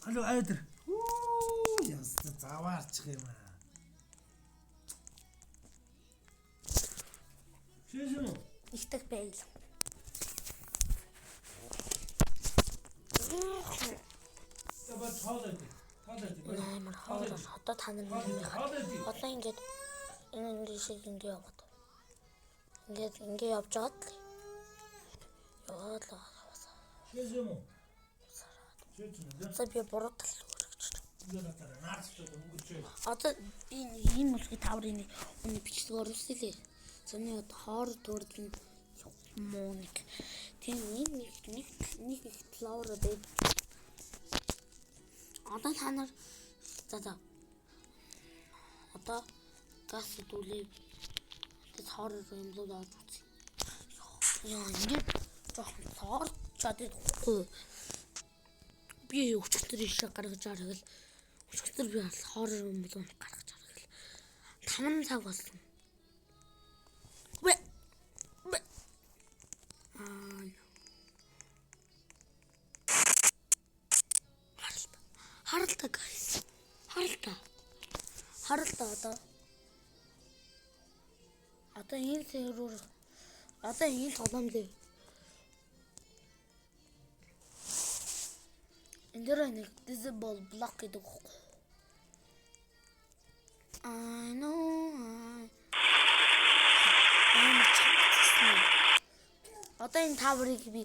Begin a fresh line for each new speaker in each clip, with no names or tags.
Халуу айдэр. Оо яста заваарчих юм аа. Шээшэн үү?
Ихтэй байл.
Яба цаалаад.
Амар хоолой одоо та нар нэг одоо ингээд энэ шиг ингээд яваад. Ингээд явж байгаад л. Яваад л.
Шээшэн үү? Шээшэн үү?
За би буруудал өргөжтэй.
Ингээд наарчтай өнгөрчөө.
Одоо би ийм үлгий таврын үний бичлэг оруулсан лээ. Зөний одоо хоор төрдөн муу нэг. Тийм нэг флора бэд. Одоо та нар за одоо газ идүүлээ. Тэд хоор юмлууд авч үзье. Яа ингээд жоохон цоор чаддаг хгүй. Би өчтөр ишээ гаргаж аргал. Өчтөр би хоор юмлууд гаргаж аргал. 5 цаг болсон. Харалта guys. Харалта одоо. Одоо энэ сервер одоо энэ тоглоом дээр. Энд дээр нэг disable block гэдэг үг. I know. Одоо энэ таврыг би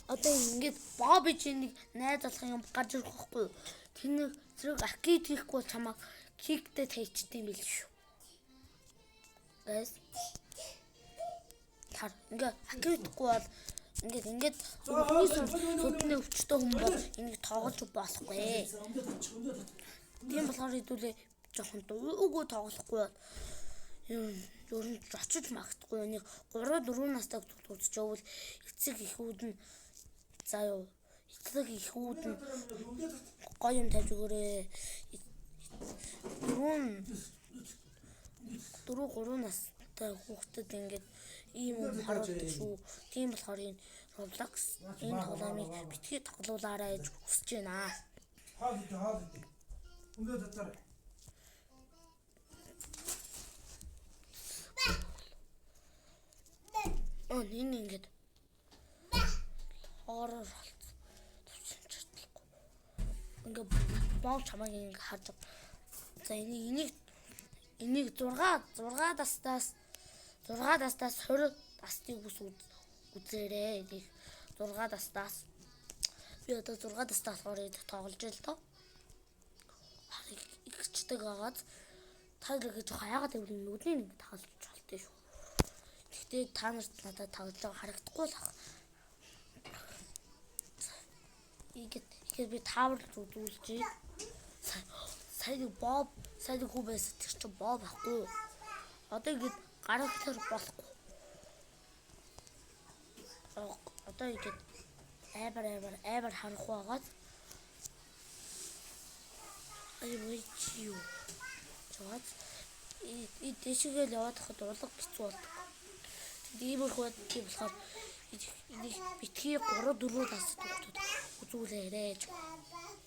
одоо ингэж бобби чинь нэг найз болох юм гарч ирэх байхгүй юу? Тэр зэрэг аркид хийхгүй чамаа киктэй тайчдсан байл шүү. Guys. Тар ингээ аркидгүй бол ингээд сүдний өвчтөй хүн бол энийг тоглож болохгүй. Тийм болохоор хэдүүлээ жоохон үгүй тоглохгүй бол ер нь очиж магтахгүй. Нэг 3-4 настай үзэж явбал эцэг ихүүд нь заа юу. Эцэг ихүүд нь гоё юм тавьж өгөөрэй. 4-3 настай хүүхдэд ингээд ийм юм харуулдаг шүү. Тийм болохоор энэ Roblox энэ тоглоомыг битгий тоглуулаарай гэж хүсэж байна.
Хаад. Ингээд татаар.
Энэ ингээд хоррор болц. Төвчөн чадлаггүй. Ингээд боо чамайг ингээд харж. За энийг 6 дастаас 20 дастыг үзээрэй. Энийг 6 дастаас би одоо 6 дастаас болохоор тоглож ил тоо. Харыг игчдэг агаад та нар гэж хаяагаад байвал нүдний нэг тоглож болтой шүү. Гэхдээ та нарт надад тоглож байгаа харагдахгүй л ах. Игээд би тавар үзүүлжээ. Сая хүү байсан тэр чинь боб ахгүй. Одоо игээд гаргахлаар болохгүй. Одоо игээд айбар харах байгаад. Ой чи юу. Чад дэшигээл яваад хахад урлаг хэцүү болдог. Ийм их тийм болохоор энийг битгий 3-4 настай хүүхдүүд үзүүлээрэй гэж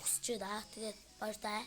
хүсэж байна. Тэгээд баяртай.